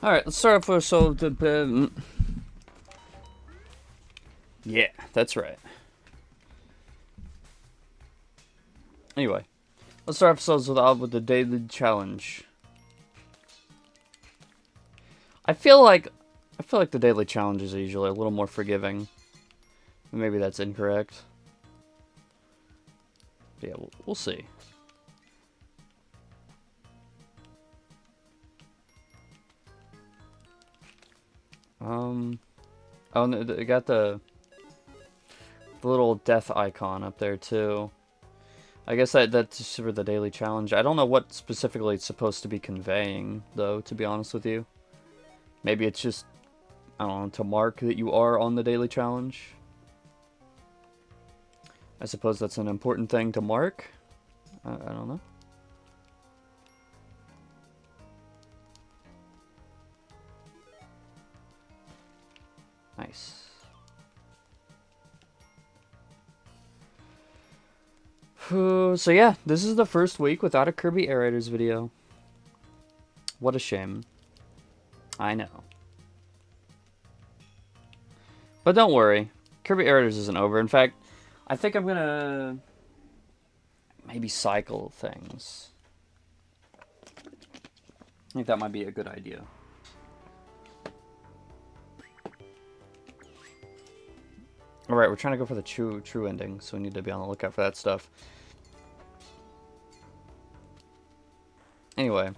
Alright, let's start off with yeah, that's right. Anyway, let's start ourselves with the daily challenge. I feel like the daily challenges are usually a little more forgiving. Maybe that's incorrect. But yeah, we'll see. Oh, no, they got the little death icon up there too. I guess that's for the daily challenge. I don't know what specifically it's supposed to be conveying, though, to be honest with you. Maybe it's just, I don't know, to mark that you are on the daily challenge. I suppose that's an important thing to mark. I don't know. Nice. So yeah, this is the first week without a Kirby Air Raiders video. What a shame. I know. But don't worry, Kirby Air Raiders isn't over. In fact, I think I'm gonna maybe cycle things. I think that might be a good idea. Alright, we're trying to go for the true ending, so we need to be on the lookout for that stuff. Anyway.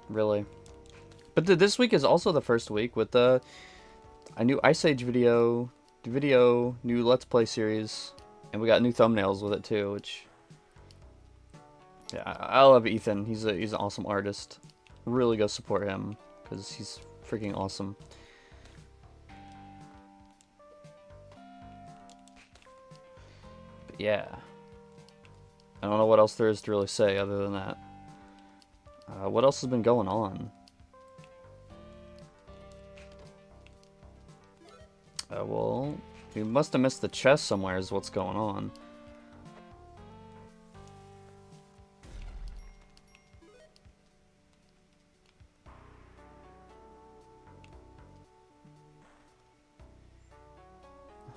Really. But this week is also the first week with a new Ice Age video, new Let's Play series, and we got new thumbnails with it too, which... Yeah, I love Ethan. He's an awesome artist. Really go support him, because he's freaking awesome. But yeah. I don't know what else there is to really say other than that. What else has been going on? Well, you must have missed the chest somewhere is what's going on.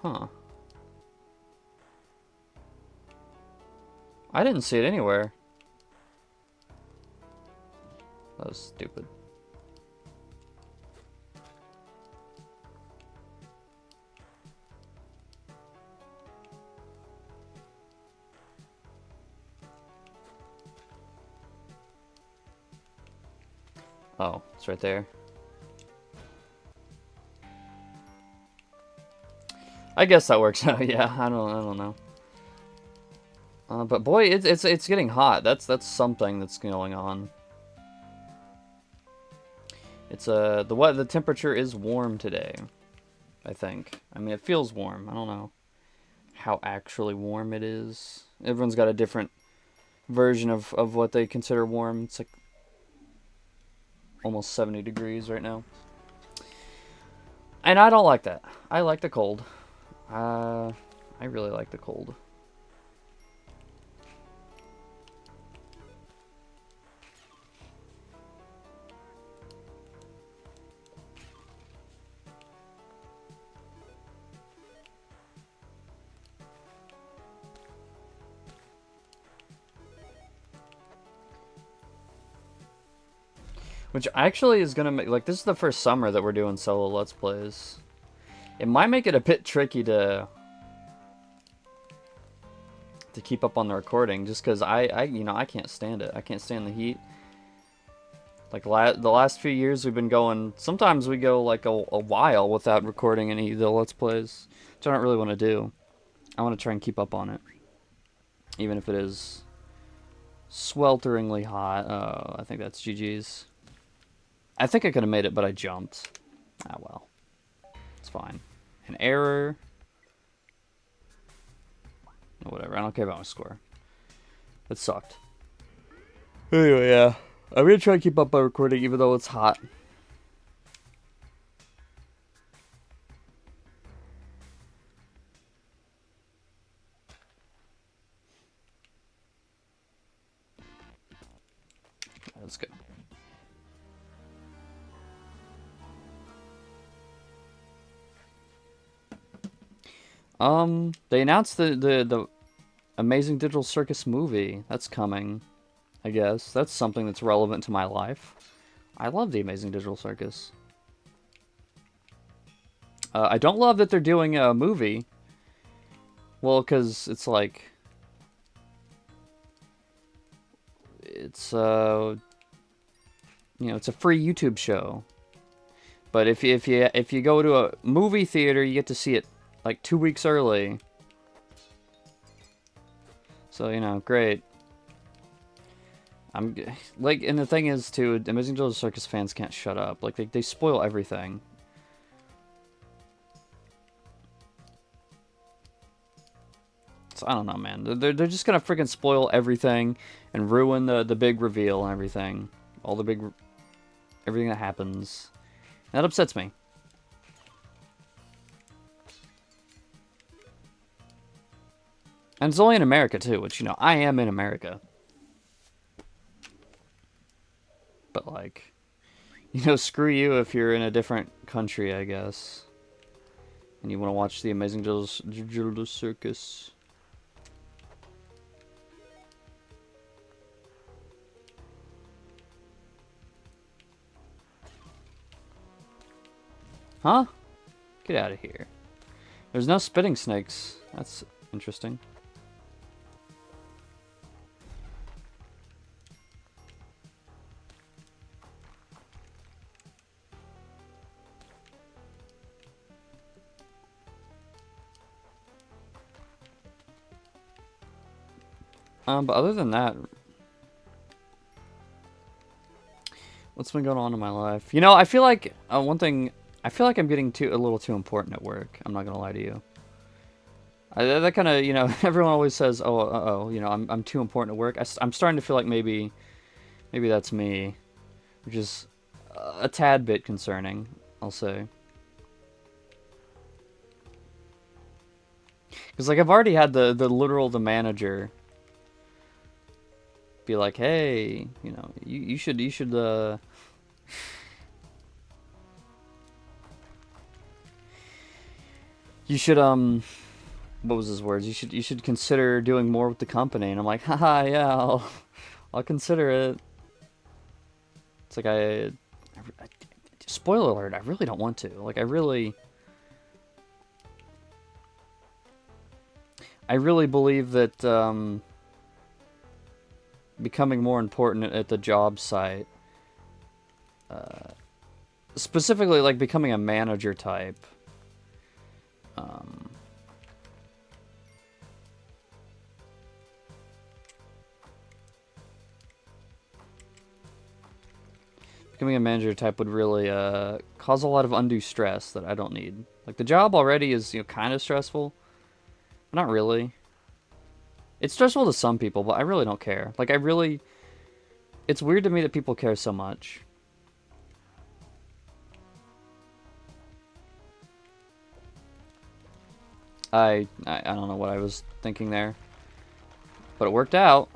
Huh. I didn't see it anywhere. That was stupid. Oh, it's right there. I guess that works out. Yeah, I don't know. But boy, it's getting hot. That's something that's going on. It's the temperature is warm today. I think. I mean, it feels warm. I don't know how actually warm it is. Everyone's got a different version of what they consider warm. It's like almost 70 degrees right now. And I don't like that. I like the cold. I really like the cold. Which actually is gonna make, like, this is the first summer that we're doing solo Let's Plays. It might make it a bit tricky to keep up on the recording, just because you know, I can't stand it. I can't stand the heat. Like, the last few years we've been going, sometimes we go like a while without recording any of the Let's Plays, which I don't really want to do. I want to try and keep up on it. Even if it is swelteringly hot. Oh, I think that's GG's. I think I could have made it, but I jumped. Ah, well. It's fine. An error. Whatever, I don't care about my score. It sucked. Anyway, yeah. I'm gonna try to keep up by recording even though it's hot. Let's go. They announced the Amazing Digital Circus movie. That's coming, I guess. That's something that's relevant to my life. I love the Amazing Digital Circus. I don't love that they're doing a movie. Well, because it's like... It's, you know, it's a free YouTube show. But if you go to a movie theater, you get to see it like 2 weeks early. So, you know, great. I'm like, and the thing is too, Amazing Digital Circus fans can't shut up. Like they spoil everything. So I don't know, man. They're just gonna freaking spoil everything and ruin the big reveal and everything. All the big everything that happens. That upsets me. And it's only in America too, which, you know, I am in America. But like, you know, screw you if you're in a different country, I guess. And you want to watch the Amazing Digital Circus. Huh? Get out of here. There's no spitting snakes. That's interesting. But other than that, what's been going on in my life? You know, I feel like one thing. I feel like I'm getting a little too important at work. I'm not gonna lie to you. That kind of, you know, everyone always says, "Oh, you know, I'm too important at work." I'm starting to feel like maybe that's me, which is a tad bit concerning, I'll say. Because like I've already had the manager be like, "Hey, you know, you should you should what was his words? You should consider doing more with the company." And I'm like, "Haha, yeah, I'll consider it." It's like spoiler alert, I really don't want to. Like I really believe that becoming more important at the job site, specifically like becoming a manager type, becoming a manager type would really cause a lot of undue stress that I don't need. Like the job already is, you know, kind of stressful, but not really. It's stressful to some people, but I really don't care. Like it's weird to me that people care so much. I don't know what I was thinking there, but it worked out.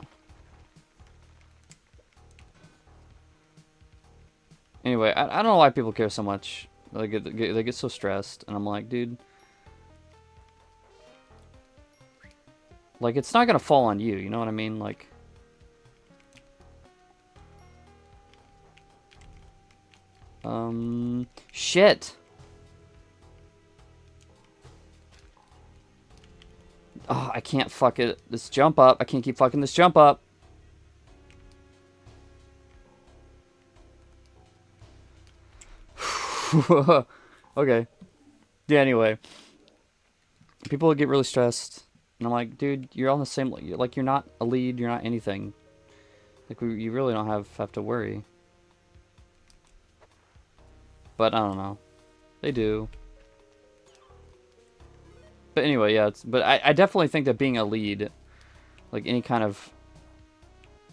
Anyway, I don't know why people care so much. They get so stressed, and I'm like, dude, like it's not gonna fall on you. You know what I mean? Like, shit. Oh, I can't fuck it. This jump up. I can't keep fucking this jump up. Okay. Yeah, anyway. People get really stressed. And I'm like, dude, you're on the same... Like, you're not a lead. You're not anything. Like, you really don't have to worry. But I don't know. They do. But anyway, yeah. But I definitely think that being a lead, like any kind of...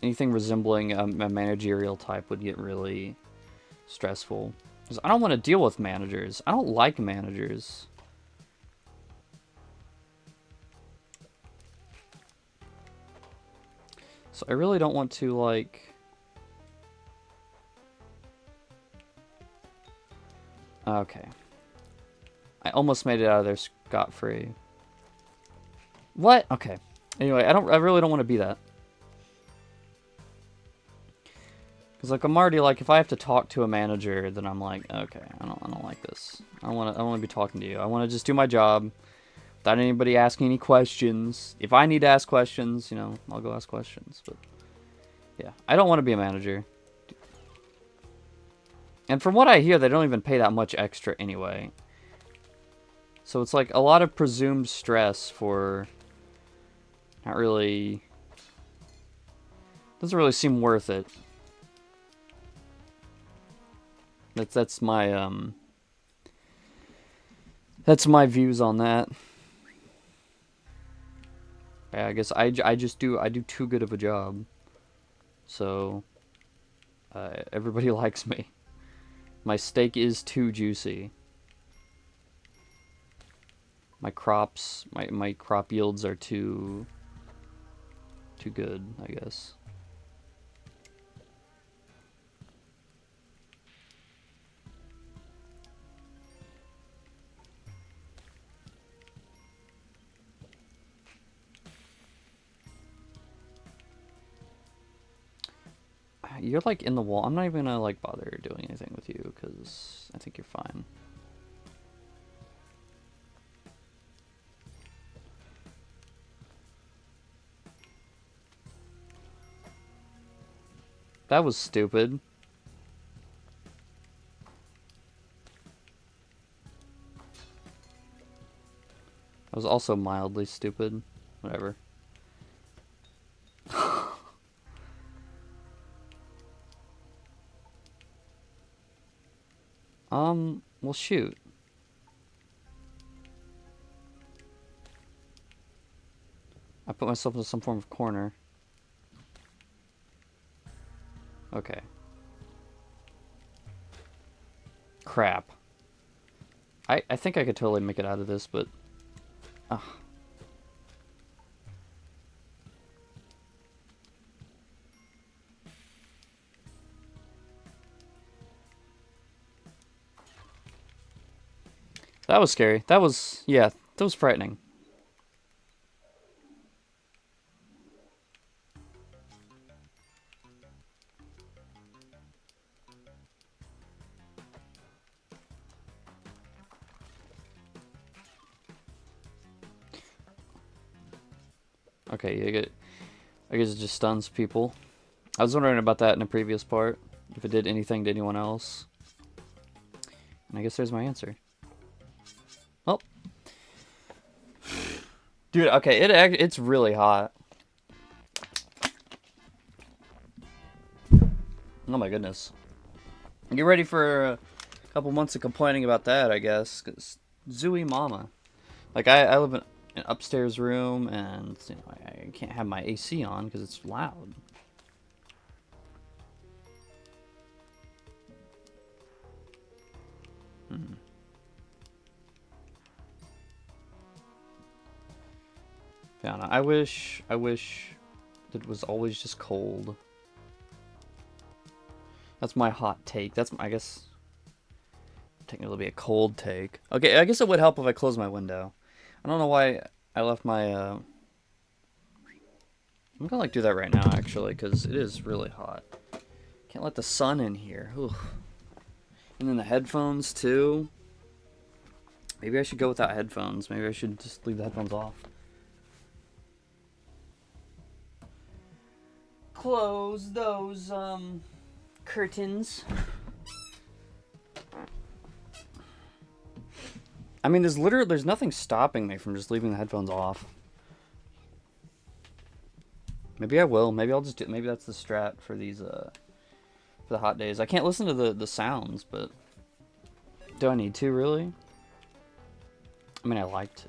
anything resembling a managerial type would get really stressful. Because I don't want to deal with managers. I don't like managers. So I really don't want to, like... Okay. I almost made it out of there scot-free. What? Okay. Anyway, I really don't want to be that. Because, like, I'm already, like, if I have to talk to a manager, then I'm like, okay, I don't like this. I want to be talking to you. I want to just do my job without anybody asking any questions. If I need to ask questions, you know, I'll go ask questions. But, yeah, I don't want to be a manager. And from what I hear, they don't even pay that much extra anyway. So it's, like, a lot of presumed stress for not really... Doesn't really seem worth it. That's my views on that. Yeah, I guess I do too good of a job, so everybody likes me. My steak is too juicy. My crops, my crop yields are too good, I guess. You're like in the wall. I'm not even gonna like bother doing anything with you because I think you're fine. That was stupid. That was also mildly stupid. Whatever. Well, shoot. I put myself into some form of corner. Okay. Crap. I think I could totally make it out of this, but... Ugh. That was scary. That was... Yeah, that was frightening. Okay, I guess it just stuns people. I was wondering about that in a previous part. If it did anything to anyone else. And I guess there's my answer. Oh. Dude, okay, it's really hot. Oh my goodness. Get ready for a couple months of complaining about that, I guess. Cause Zooey Mama. Like, I live in an upstairs room, and you know, I can't have my AC on because it's loud. Yeah, no, I wish it was always just cold. That's my hot take. That's, I guess, technically be a cold take. Okay, I guess it would help if I closed my window. I don't know why I left my, I'm gonna, like, do that right now, actually, because it is really hot. Can't let the sun in here. Ugh. And then the headphones, too. Maybe I should go without headphones. Maybe I should just leave the headphones off. Close those, curtains. I mean, there's nothing stopping me from just leaving the headphones off. Maybe I will. Maybe I'll just do. Maybe that's the strat for these for the hot days. I can't listen to the sounds, but do I need to really? I mean, I like to.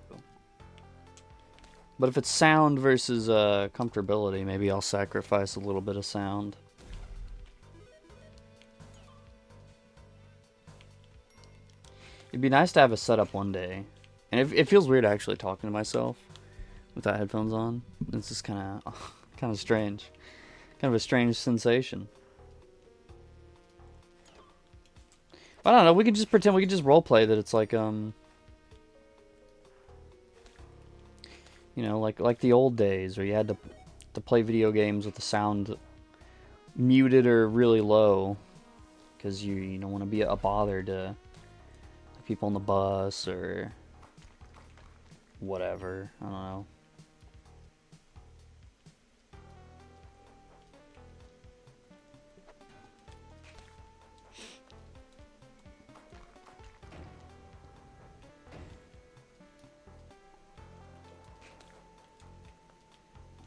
But if it's sound versus comfortability, maybe I'll sacrifice a little bit of sound. It'd be nice to have a setup one day. And it feels weird actually talking to myself without headphones on. It's just kind of strange. Kind of a strange sensation. I don't know, we could just pretend, we could just roleplay that it's like, you You know, like the old days where you had to play video games with the sound muted or really low because you don't want to be a bother to people on the bus or whatever. I don't know.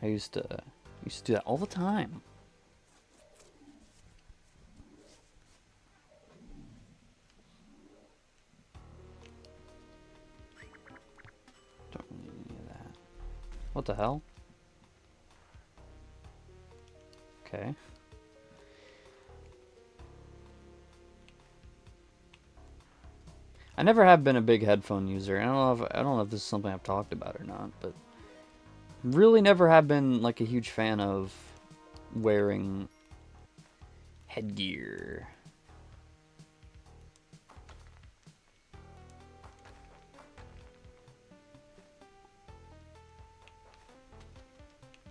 I used to do that all the time. Don't need any of that. What the hell? Okay. I never have been a big headphone user. I don't know if this is something I've talked about or not, but really never have been like a huge fan of wearing headgear.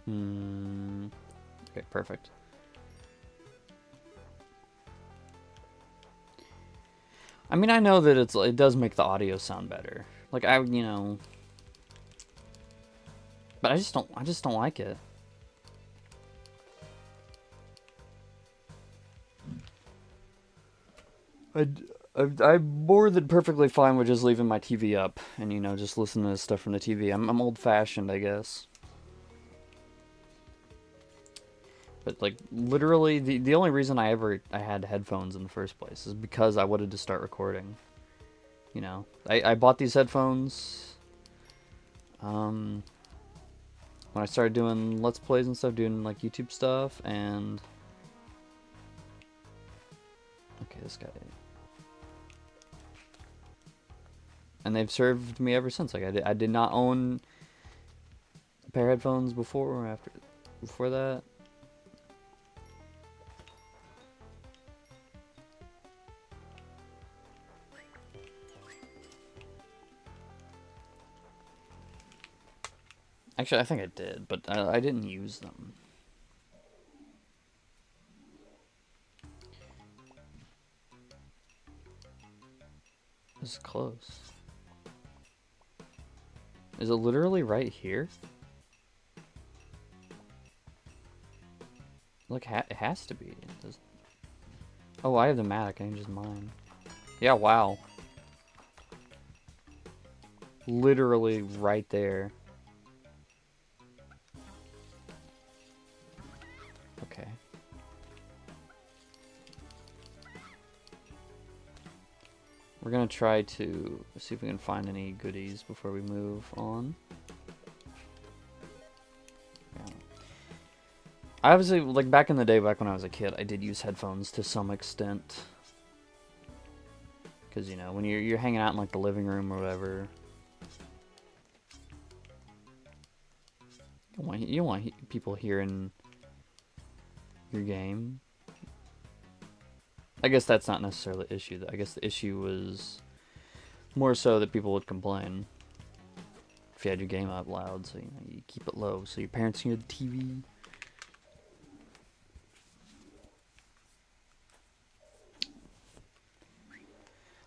Okay, perfect. I mean, I know that it does make the audio sound better. Like you know, but I just don't like it. I'm more than perfectly fine with just leaving my TV up and, you know, just listening to stuff from the TV. I'm old-fashioned, I guess. But, like, literally, the only reason I had headphones in the first place is because I wanted to start recording. You know, I bought these headphones, when I started doing Let's Plays and stuff, doing, like, YouTube stuff, and... Okay, this guy... And they've served me ever since. Like, I did not own a pair of headphones before or before that. Actually, I think I did, but I didn't use them. This is close. Is it literally right here? Look, it has to be. Oh, I have the mat. I can use mine. Yeah, wow. Literally right there. Okay. We're gonna try to see if we can find any goodies before we move on. Yeah. I obviously, like, back in the day, back when I was a kid, I did use headphones to some extent. Because, you know, when you're hanging out in, like, the living room or whatever, you don't want people hearing your game. I guess that's not necessarily the issue. I guess the issue was more so that people would complain if you had your game up loud, so, you know, you keep it low so your parents can hear the TV.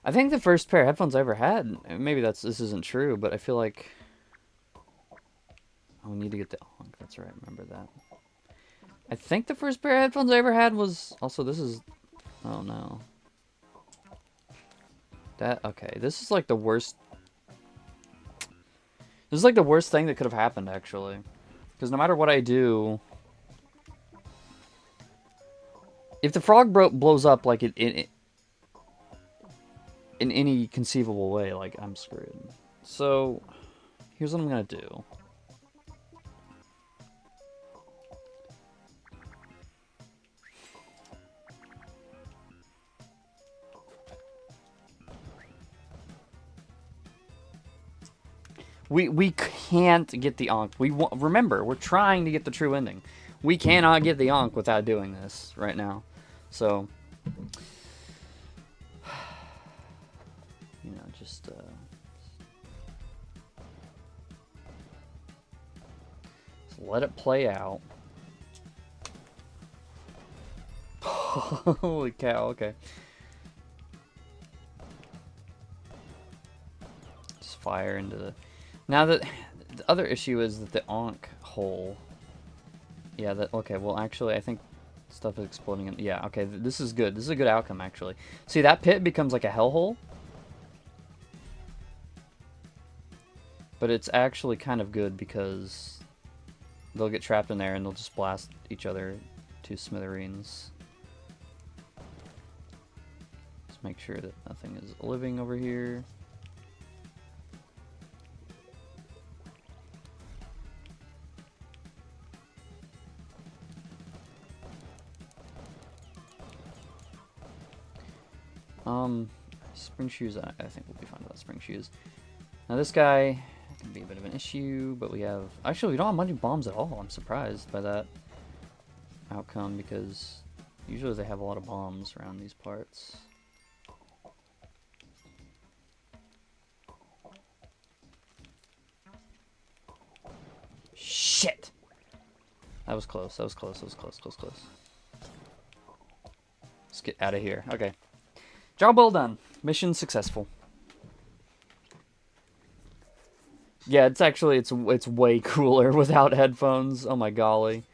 I think the first pair of headphones I ever had, maybe this isn't true, but I feel like... Oh, we need to get the onk. That's right, remember that. I think the first pair of headphones I ever had was... Also, this is... Oh, no. Okay, this is like the worst... This is like the worst thing that could have happened, actually. Because no matter what I do... If the frog blows up, like, in any conceivable way, like, I'm screwed. So, here's what I'm gonna do. We can't get the onk. Remember, we're trying to get the true ending. We cannot get the onk without doing this right now. So, you know, just So let it play out. Holy cow, okay. Just fire into the... Now the other issue is that the Ankh hole... Yeah, that... Okay, well actually I think stuff is exploding in... Yeah, okay, this is good. This is a good outcome actually. See, that pit becomes like a hellhole. But it's actually kind of good because they'll get trapped in there and they'll just blast each other to smithereens. Just make sure that nothing is living over here. Spring shoes, I think we'll be fine without spring shoes. Now this guy can be a bit of an issue, but we have... Actually, we don't have much bombs at all. I'm surprised by that outcome because usually they have a lot of bombs around these parts. Shit! That was close, that was close, that was close, close. Let's get out of here. Okay. Job well done. Mission successful. Yeah, it's actually, it's way cooler without headphones. Oh my golly.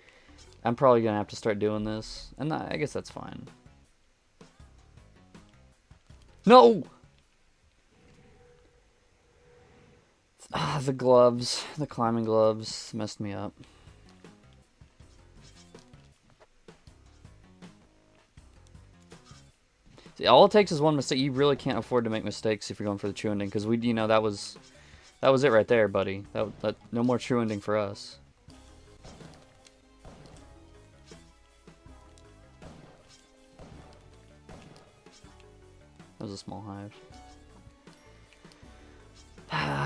I'm probably gonna have to start doing this. And I guess that's fine. No! Ah, the gloves. The climbing gloves messed me up. See, all it takes is one mistake. You really can't afford to make mistakes if you're going for the true ending, because we, you know, that was it right there, buddy. That no more true ending for us. That was a small hive.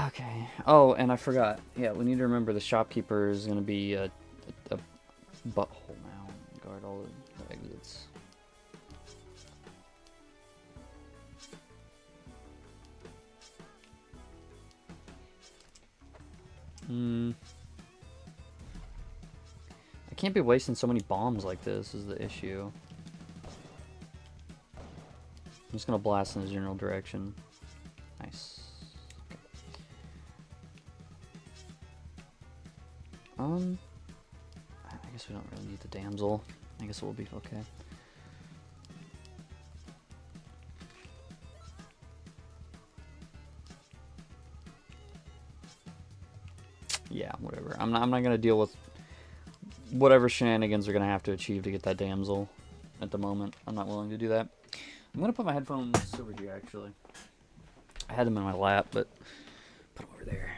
Okay. Oh, and I forgot. Yeah, we need to remember the shopkeeper is going to be a butthole now. Guard all the exits. I can't be wasting so many bombs like this is the issue. I'm just gonna blast in the general direction. Nice. Okay. I guess we don't really need the damsel. I guess we'll be okay. Yeah, whatever. I'm not gonna deal with whatever shenanigans are gonna have to achieve to get that damsel at the moment. I'm not willing to do that. I'm gonna put my headphones over here actually. I had them in my lap, but put them over there.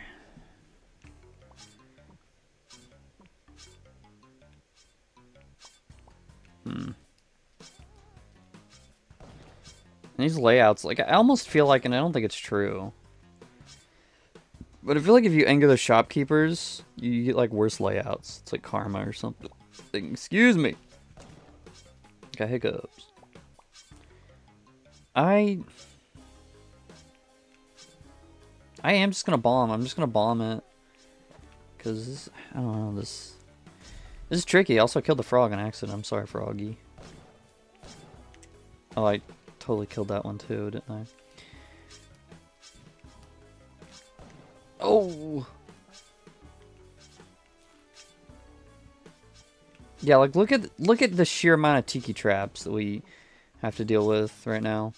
And these layouts, like, I almost feel like, and I don't think it's true, but I feel like if you anger the shopkeepers, you get, like, worse layouts. It's like karma or something. Excuse me. Got hiccups. I am just gonna bomb. I'm just gonna bomb it. Because this, I don't know, this is tricky. Also, I killed the frog on accident. I'm sorry, Froggy. Oh, I totally killed that one too, didn't I? Oh! Yeah, like look at the sheer amount of tiki traps that we have to deal with right now.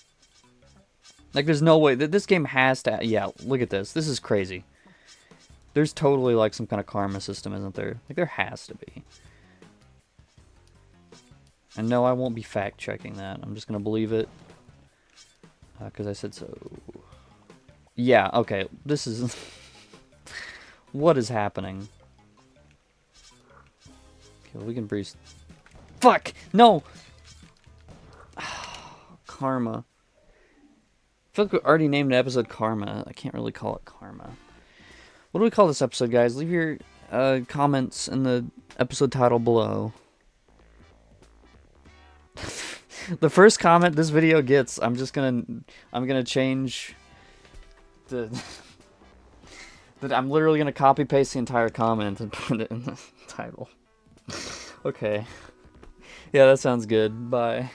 Like there's no way that this game has to. Yeah, look at this. This is crazy. There's totally like some kind of karma system, isn't there? Like there has to be. And no, I won't be fact checking that. I'm just gonna believe it because I said so. Yeah. Okay. This is what is happening. Okay, we can breeze. Fuck! No! Karma. I feel like we already named the episode Karma. I can't really call it Karma. What do we call this episode, guys? Leave your comments in the episode title below. The first comment this video gets, I'm gonna change the That I'm literally gonna copy paste the entire comment and put it in the title. Okay. Yeah, that sounds good. Bye.